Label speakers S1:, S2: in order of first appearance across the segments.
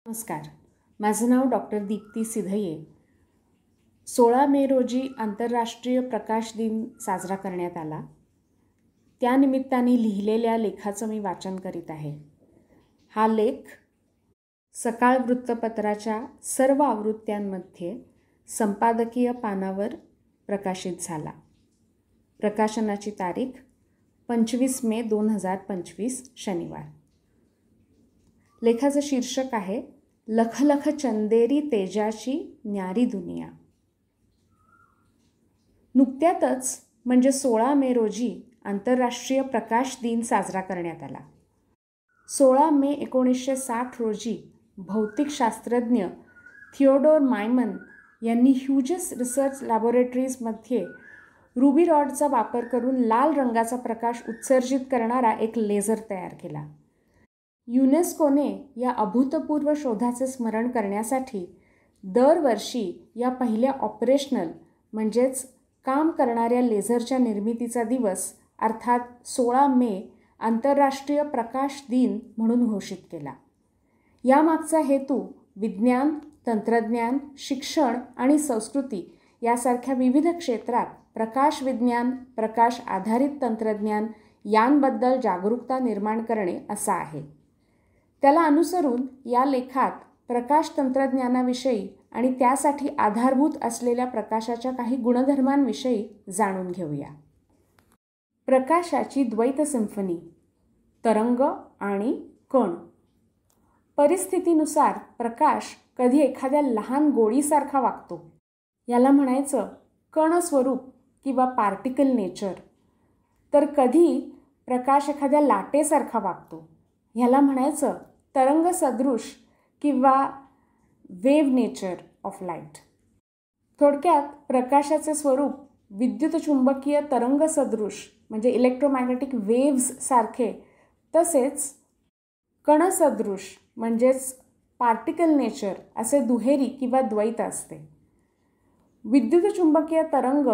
S1: नमस्कार. माझं नाव डॉक्टर दीप्ती सिधये. 16 मे रोजी आंतरराष्ट्रीय प्रकाश दिन साजरा करण्यात आला. त्यानिमित्ताने लिहिलेल्या लेखाचं मी वाचन करीत आहे. हा लेख सकाळ वृत्तपत्राच्या सर्व आवृत्त्यांमध्ये संपादकीय पानावर प्रकाशित झाला. प्रकाशनाची तारीख 25 मे 2025 शनिवार. लेखाचं शीर्षक आहे लख लख चंदेरी तेजाची न्यारी दुनिया. नुकत्यातच म्हणजे 16 मे रोजी आंतरराष्ट्रीय प्रकाश दिन साजरा करण्यात आला. 16 मे 1960 रोजी भौतिकशास्त्रज्ञ थिओडोर मायमन यांनी ह्युजेस रिसर्च लॅबोरेटरीजमध्ये रुबी रॉडचा वापर करून लाल रंगाचा प्रकाश उत्सर्जित करणारा एक लेझर तयार केला. युनेस्कोने या अभूतपूर्व शोधाचे स्मरण करण्यासाठी दरवर्षी या पहिल्या ऑपरेशनल म्हणजेच काम करणाऱ्या लेझरच्या निर्मितीचा दिवस अर्थात 16 मे आंतरराष्ट्रीय प्रकाश दिन म्हणून घोषित केला. यामागचा हेतू विज्ञान, तंत्रज्ञान, शिक्षण आणि संस्कृती यासारख्या विविध क्षेत्रात प्रकाश विज्ञान, प्रकाश आधारित तंत्रज्ञान यांबद्दल जागरूकता निर्माण करणे असा आहे. त्याला अनुसरून या लेखात प्रकाश तंत्रज्ञानाविषयी आणि त्यासाठी आधारभूत असलेल्या प्रकाशाच्या काही गुणधर्मांविषयी जाणून घेऊया. प्रकाशाची द्वैत सिंफनी, तरंग आणि कण. परिस्थितीनुसार प्रकाश कधी एखाद्या लहान गोळीसारखा वागतो, याला म्हणायचं कणस्वरूप किंवा पार्टिकल नेचर. तर कधी प्रकाश एखाद्या लाटेसारखा वागतो, ह्याला म्हणायचं तरंग सदृश किंवा वेव्ह नेचर ऑफ लाईट. थोडक्यात प्रकाशाचे स्वरूप विद्युत चुंबकीय तरंग सदृश म्हणजे इलेक्ट्रोमॅग्नेटिक वेव्ज सारखे, तसेच कणसदृश म्हणजेच पार्टिकल नेचर असे दुहेरी किंवा द्वैत असते. विद्युत चुंबकीय तरंग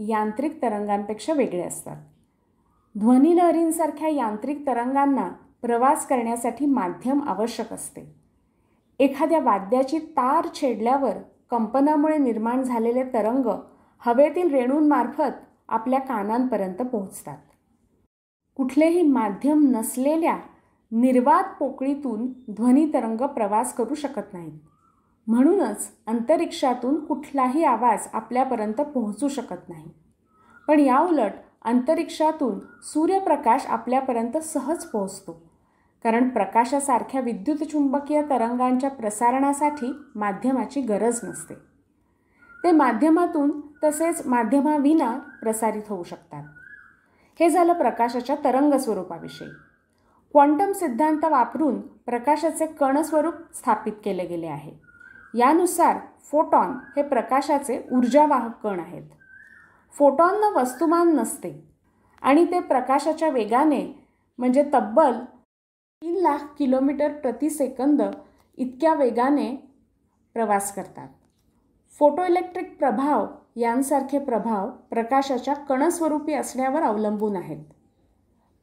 S1: यांत्रिक तरंगांपेक्षा वेगळे असतात. ध्वनिलहरींसारख्या यांत्रिक तरंगांना प्रवास करण्यासाठी माध्यम आवश्यक असते. एखाद्या वाद्याची तार छेडल्यावर कंपनामुळे निर्माण झालेले तरंग हवेतील रेणूंमार्फत आपल्या कानांपर्यंत पोहोचतात. कुठलेही माध्यम नसलेल्या निर्वात पोकळीतून ध्वनी तरंग प्रवास करू शकत नाहीत. म्हणूनच अंतरिक्षातून कुठलाही आवाज आपल्यापर्यंत पोहोचू शकत नाही. पण याउलट अंतरिक्षातून सूर्यप्रकाश आपल्यापर्यंत सहज पोहोचतो, कारण प्रकाशासारख्या विद्युत चुंबकीय तरंगांच्या प्रसारणासाठी माध्यमाची गरज नसते. ते माध्यमातून तसेच माध्यमाविना प्रसारित होऊ शकतात. हे झालं प्रकाशाच्या तरंग स्वरूपाविषयी. क्वांटम सिद्धांत वापरून प्रकाशाचे कणस्वरूप स्थापित केले गेले आहे. यानुसार फोटॉन हे प्रकाशाचे ऊर्जावाहक कण आहेत. फोटॉनना वस्तुमान नसते आणि ते प्रकाशाच्या वेगाने म्हणजे तब्बल 3 लाख किलोमीटर प्रति सेकंद इतक्या वेगाने प्रवास करतात. फोटोइलेक्ट्रिक प्रभाव यांसारखे प्रभाव प्रकाशाच्या कणस्वरूपी असण्यावर अवलंबून आहेत.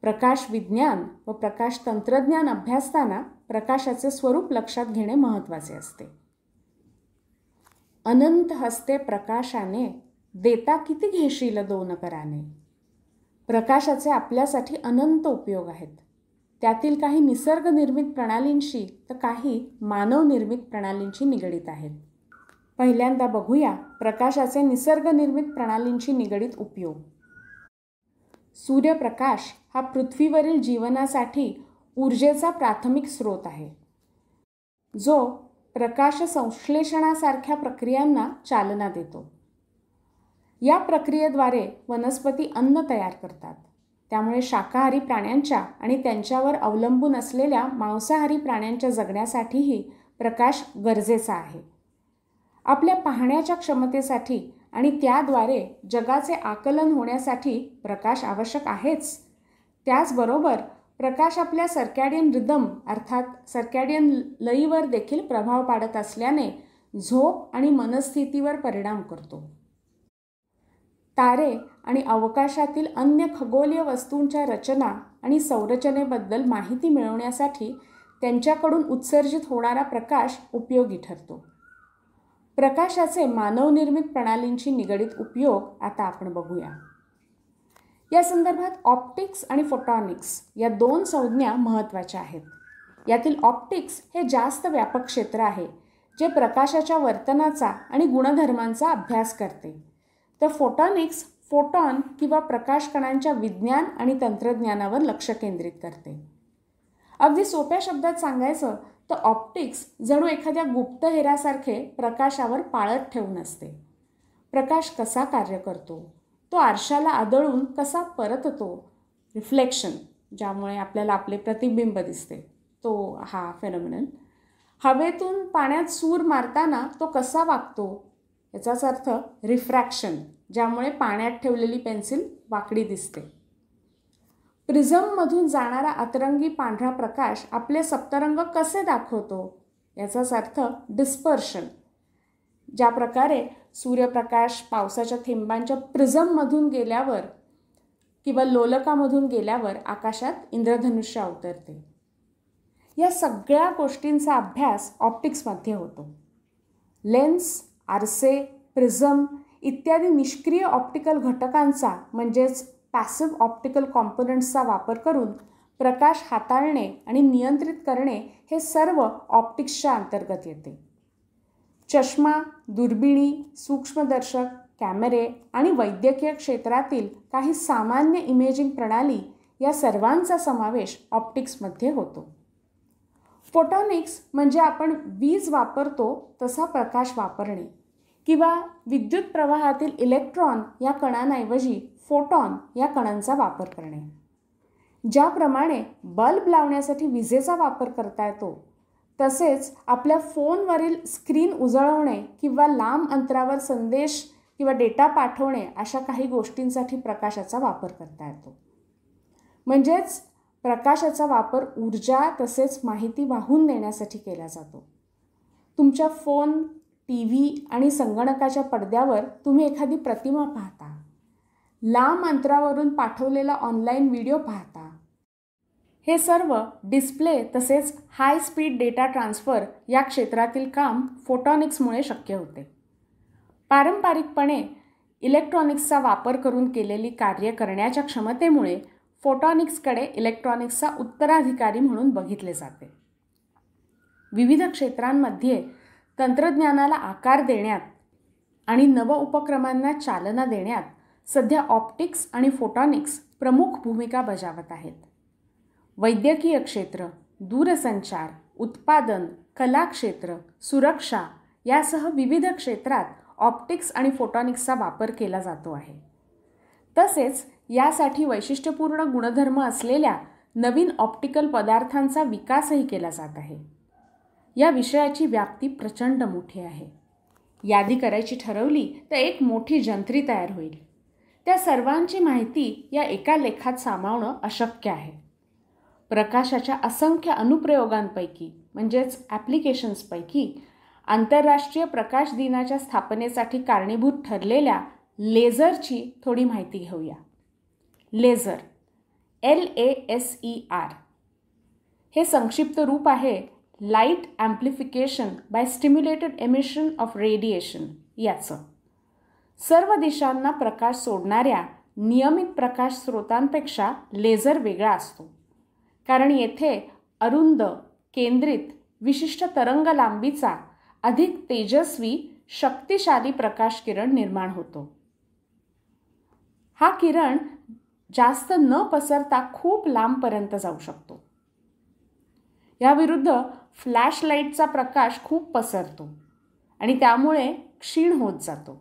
S1: प्रकाश विज्ञान व प्रकाश तंत्रज्ञान अभ्यासताना प्रकाशाचे स्वरूप लक्षात घेणे महत्त्वाचे असते. अनंत हस्ते प्रकाशाने, देता किती घेशील दोन कराने. प्रकाशाचे आपल्यासाठी अनंत उपयोग आहेत. त्यातील काही निसर्गनिर्मित प्रणालींशी तर काही मानवनिर्मित प्रणालींशी निगडीत आहेत. पहिल्यांदा बघूया प्रकाशाचे निसर्गनिर्मित प्रणालींशी निगडीत उपयोग. सूर्यप्रकाश हा पृथ्वीवरील जीवनासाठी ऊर्जेचा प्राथमिक स्रोत आहे, जो प्रकाश संश्लेषणासारख्या प्रक्रियांना चालना देतो. या प्रक्रियेद्वारे वनस्पती अन्न तयार करतात. त्यामुळे शाकाहारी प्राण्यांच्या आणि त्यांच्यावर अवलंबून असलेल्या मांसाहारी प्राण्यांच्या जगण्यासाठीही प्रकाश गरजेचा आहे. आपल्या पाहण्याच्या क्षमतेसाठी आणि त्याद्वारे जगाचे आकलन होण्यासाठी प्रकाश आवश्यक आहेच. त्याचबरोबर प्रकाश आपल्या सर्कॅडियन रिदम अर्थात सर्कॅडियन लयीवर देखील प्रभाव पाडत असल्याने झोप आणि मनस्थितीवर परिणाम करतो. तारे आणि अवकाशातील अन्य खगोलीय वस्तूंच्या रचना आणि संरचनेबद्दल माहिती मिळवण्यासाठी त्यांच्याकडून उत्सर्जित होणारा प्रकाश उपयोगी ठरतो. प्रकाशाचे मानवनिर्मित प्रणालींशी निगडित उपयोग आता आपण बघूया. या संदर्भात ऑप्टिक्स आणि फोटॉनिक्स या 2 संज्ञा महत्त्वाच्या आहेत. यातील ऑप्टिक्स हे जास्त व्यापक क्षेत्र आहे जे प्रकाशाच्या वर्तनाचा आणि गुणधर्मांचा अभ्यास करते. तर फोटॉनिक्स फोटॉन किंवा प्रकाश कणांच्या विज्ञान आणि तंत्रज्ञानावर लक्ष केंद्रित करते. अगदी सोप्या शब्दात सांगायचं तर ऑप्टिक्स जणू एखाद्या गुप्तहेरासारखे प्रकाशावर पाळत ठेवून असते. प्रकाश कसा कार्य करतो, तो आरशाला आदळून कसा परततो, रिफ्लेक्शन ज्यामुळे आपल्याला आपले प्रतिबिंब दिसते, तो हा फेनॉमेनन. हवेतून पाण्यात सूर मारताना तो कसा वागतो, याचाच अर्थ रिफ्रॅक्शन, ज्यामुळे पाण्यात ठेवलेली पेन्सिल वाकडी दिसते. प्रिझममधून जाणारा अतरंगी पांढरा प्रकाश आपले सप्तरंग कसे दाखवतो, याचाच अर्थ डिस्पर्शन. ज्या प्रकारे सूर्यप्रकाश पावसाच्या थेंबांच्या प्रिझममधून गेल्यावर किंवा लोलकामधून गेल्यावर आकाशात इंद्रधनुष्य अवतरते. या सगळ्या गोष्टींचा अभ्यास ऑप्टिक्समध्ये होतो. लेन्स, आरसे, प्रिझम इत्यादी निष्क्रिय ऑप्टिकल घटकांचा म्हणजेच पॅसिव्ह ऑप्टिकल कॉम्पोनंट्सचा वापर करून प्रकाश हाताळणे आणि नियंत्रित करणे हे सर्व ऑप्टिक्सच्या अंतर्गत येते. चष्मा, दुर्बिणी, सूक्ष्मदर्शक, कॅमेरे आणि वैद्यकीय क्षेत्रातील काही सामान्य इमेजिंग प्रणाली या सर्वांचा समावेश ऑप्टिक्समध्ये होतो. फोटॉनिक्स म्हणजे आपण वीज वापरतो तसा प्रकाश वापरणे किंवा विद्युत प्रवाहातील इलेक्ट्रॉन या कणांऐवजी फोटॉन या कणांचा वापर करणे. ज्याप्रमाणे बल्ब लावण्यासाठी विजेचा वापर करता येतो, तसेच आपल्या फोनवरील स्क्रीन उजळवणे किंवा लांब अंतरावर संदेश किंवा डेटा पाठवणे अशा काही गोष्टींसाठी प्रकाशाचा वापर करता येतो. म्हणजेच प्रकाशाचा वापर ऊर्जा तसेच माहिती वाहून नेण्यासाठी केला जातो. तुमच्या फोन, TV आणि संगणकाच्या पडद्यावर तुम्ही एखादी प्रतिमा पाहता, लांब अंतरावरून पाठवलेला ऑनलाईन व्हिडिओ पाहता. हे सर्व डिस्प्ले तसेच हाय स्पीड डेटा ट्रान्सफर या क्षेत्रातील काम फोटॉनिक्समुळे शक्य होते. पारंपरिकपणे इलेक्ट्रॉनिक्सचा वापर करून केलेली कार्य करण्याच्या क्षमतेमुळे फोटॉनिक्सकडे इलेक्ट्रॉनिक्सचा उत्तराधिकारी म्हणून बघितले जाते. विविध क्षेत्रांमध्ये तंत्रज्ञानाला आकार देण्यात आणि नव उपक्रमांना चालना देण्यात सध्या ऑप्टिक्स आणि फोटॉनिक्स प्रमुख भूमिका बजावत आहेत. वैद्यकीय क्षेत्र, दूरसंचार, उत्पादन, कला क्षेत्र, सुरक्षा यासह विविध क्षेत्रात ऑप्टिक्स आणि फोटॉनिक्सचा वापर केला जातो आहे. तसेच यासाठी वैशिष्ट्यपूर्ण गुणधर्म असलेल्या नवीन ऑप्टिकल पदार्थांचा विकासही केला जात आहे. या विषयाची व्याप्ती प्रचंड मोठी आहे. यादी करायची ठरवली तर एक मोठी जंत्री तयार होईल. त्या सर्वांची माहिती या एका लेखात सामावणं अशक्य आहे. प्रकाशाच्या असंख्य अनुप्रयोगांपैकी म्हणजेच ॲप्लिकेशन्सपैकी आंतरराष्ट्रीय प्रकाश दिनाच्या स्थापनेसाठी कारणीभूत ठरलेल्या लेझरची थोडी माहिती घेऊया. लेझर, LASER हे संक्षिप्त रूप आहे light amplification by stimulated emission of radiation याचं. सर्व दिशांना प्रकाश सोडणाऱ्या नियमित प्रकाश स्रोतांपेक्षा लेझर वेगळा असतो, कारण येथे अरुंद, केंद्रित, विशिष्ट तरंग लांबीचा अधिक तेजस्वी, शक्तिशाली प्रकाश किरण निर्माण होतो. हा किरण जास्त न पसरता खूप लांबपर्यंत जाऊ शकतो. याविरुद्ध फ्लॅशलाईटचा प्रकाश खूप पसरतो आणि त्यामुळे क्षीण होत जातो.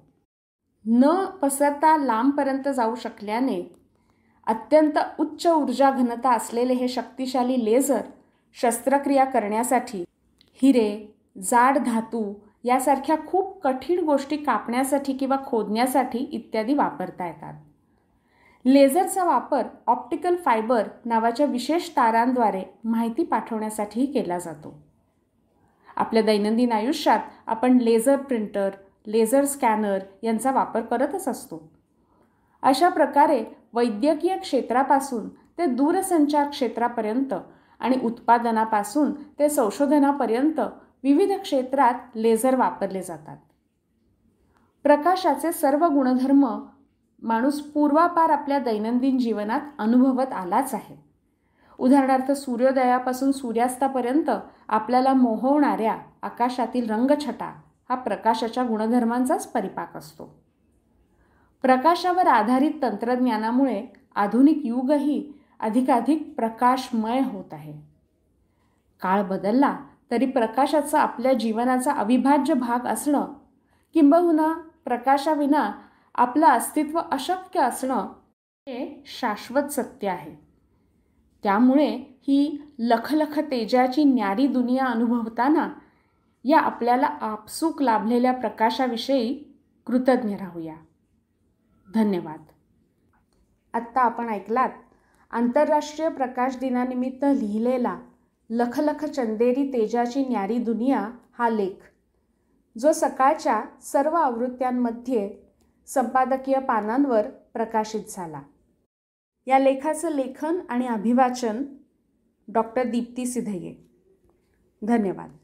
S1: न पसरता लांबपर्यंत जाऊ शकल्याने अत्यंत उच्च ऊर्जा घनता असलेले हे शक्तिशाली लेझर शस्त्रक्रिया करण्यासाठी, हिरे, जाड धातू यासारख्या खूप कठीण गोष्टी कापण्यासाठी किंवा खोदण्यासाठी इत्यादी वापरता येतात. लेझरचा वापर ऑप्टिकल फायबर नावाच्या विशेष तारांद्वारे माहिती पाठवण्यासाठीही केला जातो. आपल्या दैनंदिन आयुष्यात आपण लेझर प्रिंटर, लेझर स्कॅनर यांचा वापर करतच असतो. अशा प्रकारे वैद्यकीय क्षेत्रापासून ते दूरसंचार क्षेत्रापर्यंत आणि उत्पादनापासून ते संशोधनापर्यंत विविध क्षेत्रात लेझर वापरले जातात. प्रकाशाचे सर्व गुणधर्म माणूस पूर्वापार आपल्या दैनंदिन जीवनात अनुभवत आलाच आहे. उदाहरणार्थ सूर्योदयापासून सूर्यास्तापर्यंत आपल्याला मोहवणाऱ्या आकाशातील रंगछटा हा प्रकाशाच्या गुणधर्मांचाच परिपाक असतो. प्रकाशावर आधारित तंत्रज्ञानामुळे आधुनिक युगही अधिकाधिक प्रकाशमय होत आहे. काळ बदलला तरी प्रकाशाचा आपल्या जीवनाचा अविभाज्य भाग असणं किंबहुना प्रकाशाविना आपलं अस्तित्व अशक्य असणं हे शाश्वत सत्य आहे. त्यामुळे ही लखलख तेजाची न्यारी दुनिया अनुभवताना या आपल्याला आपसूक लाभलेल्या प्रकाशाविषयी कृतज्ञ राहूया. धन्यवाद. आत्ता आपण ऐकलात आंतरराष्ट्रीय प्रकाश दिनानिमित्त लिहिलेला लखलख चंदेरी तेजाची न्यारी दुनिया हा लेख, जो सकाळच्या सर्व आवृत्त्यांमध्ये संपादकीय पानांवर प्रकाशित झाला. या लेखाचं लेखन आणि अभिवाचन डॉक्टर दीप्ती सिधये. धन्यवाद.